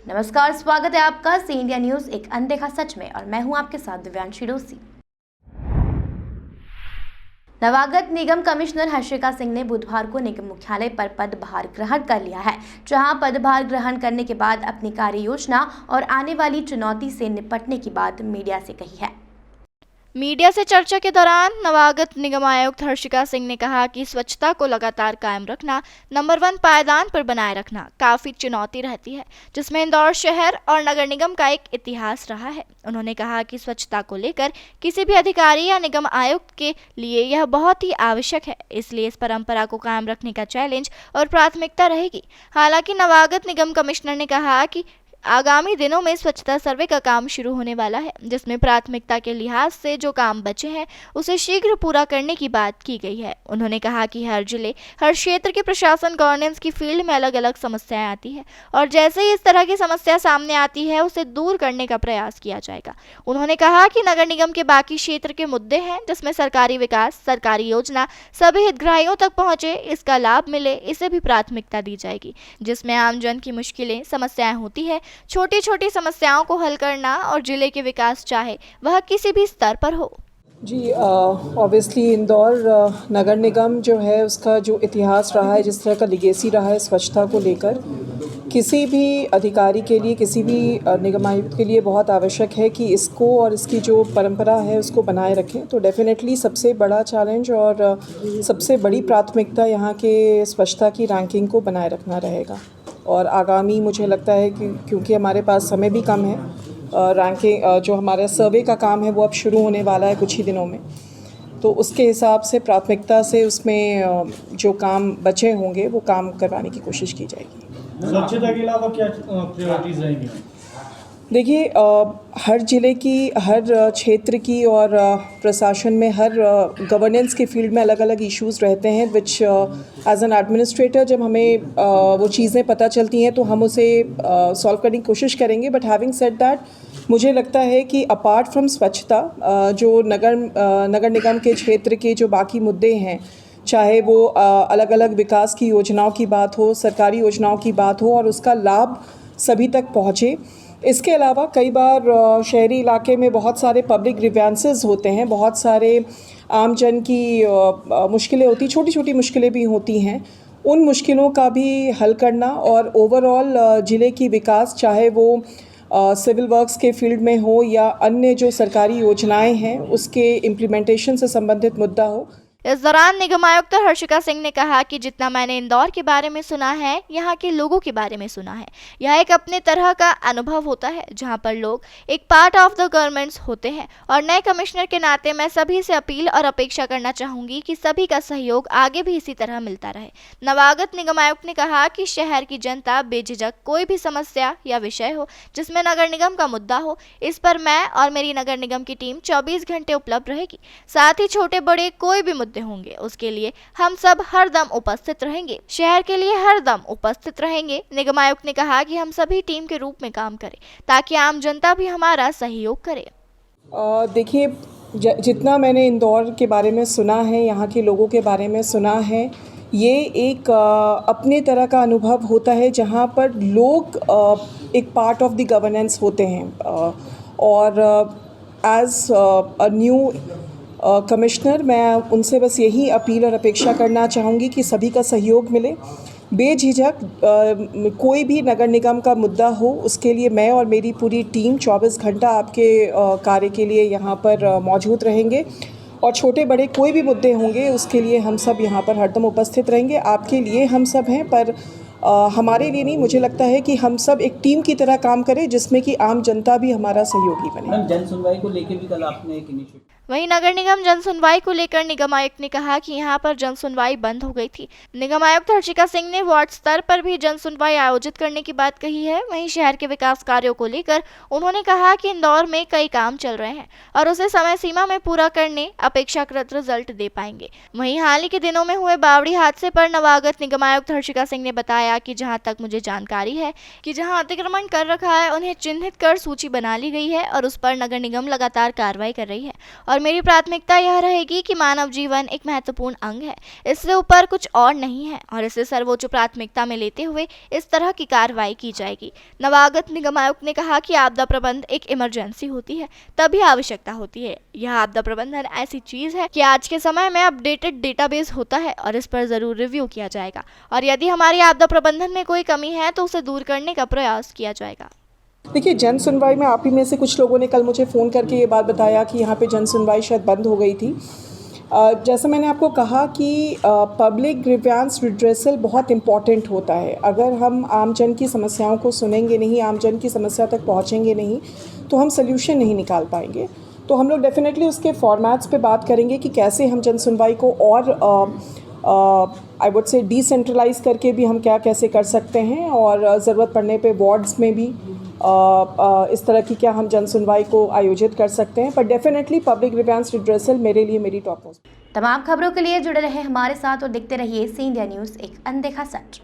नमस्कार, स्वागत है आपका सी इंडिया न्यूज एक अनदेखा सच में और मैं हूं आपके साथ दिव्यांशी डोसी। नवागत निगम कमिश्नर हर्षिका सिंह ने बुधवार को निगम मुख्यालय पर पदभार ग्रहण कर लिया है, जहां पदभार ग्रहण करने के बाद अपनी कार्य योजना और आने वाली चुनौती से निपटने की बात मीडिया से कही है। मीडिया से चर्चा के दौरान नवागत निगम आयुक्त हर्षिका सिंह ने कहा कि स्वच्छता को लगातार कायम रखना, नंबर 1 पायदान पर बनाए रखना काफी चुनौती रहती है, जिसमें इंदौर शहर और नगर निगम का एक इतिहास रहा है। उन्होंने कहा कि स्वच्छता को लेकर किसी भी अधिकारी या निगम आयुक्त के लिए यह बहुत ही आवश्यक है, इसलिए इस परंपरा को कायम रखने का चैलेंज और प्राथमिकता रहेगी। हालांकि नवागत निगम कमिश्नर ने कहा कि आगामी दिनों में स्वच्छता सर्वे का काम शुरू होने वाला है, जिसमें प्राथमिकता के लिहाज से जो काम बचे हैं उसे शीघ्र पूरा करने की बात की गई है। उन्होंने कहा कि हर जिले, हर क्षेत्र के प्रशासन गवर्नेंस की फील्ड में अलग अलग समस्याएं आती हैं और जैसे ही इस तरह की समस्या सामने आती है उसे दूर करने का प्रयास किया जाएगा। उन्होंने कहा कि नगर निगम के बाकी क्षेत्र के मुद्दे हैं जिसमें सरकारी विकास, सरकारी योजना सभी हितग्राहियों तक पहुंचे, इसका लाभ मिले, इसे भी प्राथमिकता दी जाएगी। जिसमें आमजन की मुश्किलें, समस्याएं होती है, छोटी छोटी समस्याओं को हल करना और जिले के विकास चाहे वह किसी भी स्तर पर हो। जी, ऑब्वियसली इंदौर नगर निगम जो है उसका जो इतिहास रहा है, जिस तरह का लिगेसी रहा है स्वच्छता को लेकर, किसी भी अधिकारी के लिए, किसी भी निगम आयुक्त के लिए बहुत आवश्यक है कि इसको और इसकी जो परंपरा है उसको बनाए रखें। तो डेफिनेटली सबसे बड़ा चैलेंज और सबसे बड़ी प्राथमिकता यहाँ के स्वच्छता की रैंकिंग को बनाए रखना रहेगा। और आगामी मुझे लगता है कि क्योंकि हमारे पास समय भी कम है, रैंकिंग जो हमारा सर्वे का काम है वो अब शुरू होने वाला है कुछ ही दिनों में, तो उसके हिसाब से प्राथमिकता से उसमें जो काम बचे होंगे वो काम करवाने की कोशिश की जाएगी। स्वच्छता के अलावा क्या प्रायोरिटीज़ रहेंगी? देखिए, हर ज़िले की, हर क्षेत्र की और प्रशासन में हर गवर्नेंस के फील्ड में अलग अलग इश्यूज़ रहते हैं, विच एज एन एडमिनिस्ट्रेटर जब हमें वो चीज़ें पता चलती हैं तो हम उसे सॉल्व करने की कोशिश करेंगे। बट हैविंग सेड दैट, मुझे लगता है कि अपार्ट फ्रॉम स्वच्छता, जो नगर निगम के क्षेत्र के जो बाकी मुद्दे हैं, चाहे वो अलग अलग विकास की योजनाओं की बात हो, सरकारी योजनाओं की बात हो और उसका लाभ सभी तक पहुँचे। इसके अलावा कई बार शहरी इलाके में बहुत सारे पब्लिक ग्रीवेंसेस होते हैं, बहुत सारे आम जन की मुश्किलें होती, छोटी छोटी मुश्किलें भी होती हैं। उन मुश्किलों का भी हल करना और ओवरऑल ज़िले की विकास, चाहे वो सिविल वर्क्स के फील्ड में हो या अन्य जो सरकारी योजनाएं हैं उसके इम्प्लीमेंटेशन से संबंधित मुद्दा हो। इस दौरान निगम आयुक्त हर्षिका सिंह ने कहा कि जितना मैंने इंदौर के बारे में सुना है, यहाँ के लोगों के बारे में सुना है, यह एक अपने तरह का अनुभव होता है जहाँ पर लोग एक पार्ट ऑफ द गवर्नमेंट्स होते हैं। और नए कमिश्नर के नाते मैं सभी से अपील और अपेक्षा करना चाहूंगी कि सभी का सहयोग आगे भी इसी तरह मिलता रहे। नवागत निगम आयुक्त ने कहा कि शहर की जनता बेझिझक कोई भी समस्या या विषय हो जिसमें नगर निगम का मुद्दा हो, इस पर मैं और मेरी नगर निगम की टीम 24 घंटे उपलब्ध रहेगी। साथ ही छोटे बड़े कोई भी होंगे उसके लिए हम सब हर दम उपस्थित रहेंगे, शहर के लिए हर दम उपस्थित रहेंगे। निगम आयुक्त ने कहा कि हम सभी टीम के रूप में काम करें ताकि आम जनता भी हमारा सहयोग करे। देखिए, जितना मैंने इंदौर के बारे में सुना है, यहाँ के लोगों के बारे में सुना है, ये एक अपने तरह का अनुभव होता है जहाँ पर लोग एक पार्ट ऑफ द गवर्नेंस होते हैं। और एज अ न्यू कमिश्नर मैं उनसे बस यही अपील और अपेक्षा करना चाहूँगी कि सभी का सहयोग मिले, बेझिझक कोई भी नगर निगम का मुद्दा हो उसके लिए मैं और मेरी पूरी टीम 24 घंटा आपके कार्य के लिए यहाँ पर मौजूद रहेंगे। और छोटे बड़े कोई भी मुद्दे होंगे उसके लिए हम सब यहाँ पर हरदम उपस्थित रहेंगे। आपके लिए हम सब हैं, पर हमारे लिए नहीं। मुझे लगता है कि हम सब एक टीम की तरह काम करें जिसमें कि आम जनता भी हमारा सहयोगी बने। जन सुनवाई को लेकर भी कल आपने एक इनिशिएटिव। वहीं नगर निगम जन सुनवाई को लेकर निगम आयुक्त ने कहा कि यहां पर जन सुनवाई बंद हो गई थी। निगम आयुक्त हर्षिका सिंह ने वार्ड स्तर पर भी जन सुनवाई आयोजित करने की बात कही है। वहीं शहर के विकास कार्यों को लेकर उन्होंने कहा कि इंदौर में कई काम चल रहे हैं और उसे समय सीमा में पूरा करने अपेक्षाकृत रिजल्ट दे पाएंगे। वहीं हाल ही के दिनों में हुए बावड़ी हादसे पर नवागत निगम आयुक्त हर्षिका सिंह ने बताया कि जहां तक मुझे जानकारी है कि जहां अतिक्रमण कर रखा है उन्हें चिन्हित कर सूची बना ली गई है और उस पर नगर निगम लगातार कार्रवाई कर रही है और और मेरी प्राथमिकता यह रहेगी कि मानव जीवन एक महत्वपूर्ण अंग है, इससे ऊपर कुछ और नहीं है और इसे सर्वोच्च प्राथमिकता में लेते हुए इस तरह की कार्रवाई की जाएगी। नवागत निगम आयुक्त ने कहा कि आपदा प्रबंधन एक इमरजेंसी होती है, तभी आवश्यकता होती है। यह आपदा प्रबंधन ऐसी चीज है कि आज के समय में अपडेटेड डेटाबेस होता है और इस पर जरूर रिव्यू किया जाएगा और यदि हमारी आपदा प्रबंधन में कोई कमी है तो उसे दूर करने का प्रयास किया जाएगा। देखिए, जन सुनवाई में आप ही में से कुछ लोगों ने कल मुझे फ़ोन करके ये बात बताया कि यहाँ पे जन सुनवाई शायद बंद हो गई थी। जैसा मैंने आपको कहा कि पब्लिक ग्रीवेंस रिड्रेसल बहुत इम्पॉर्टेंट होता है। अगर हम आम जन की समस्याओं को सुनेंगे नहीं, आम जन की समस्या तक पहुँचेंगे नहीं, तो हम सल्यूशन नहीं निकाल पाएंगे। तो हम लोग डेफिनेटली उसके फॉर्मेट्स पे बात करेंगे कि कैसे हम जन सुनवाई को और आई वुड से डिसेंट्रलाइज करके भी हम क्या कैसे कर सकते हैं और ज़रूरत पड़ने पे वार्ड्स में भी इस तरह की क्या हम जन सुनवाई को आयोजित कर सकते हैं। पर डेफिनेटली पब्लिक ग्रीवेंस रिड्रेसल मेरे लिए मेरी टॉप मोस्ट। तमाम खबरों के लिए जुड़े रहे हमारे साथ और देखते रहिए सी इंडिया न्यूज़, एक अनदेखा सच।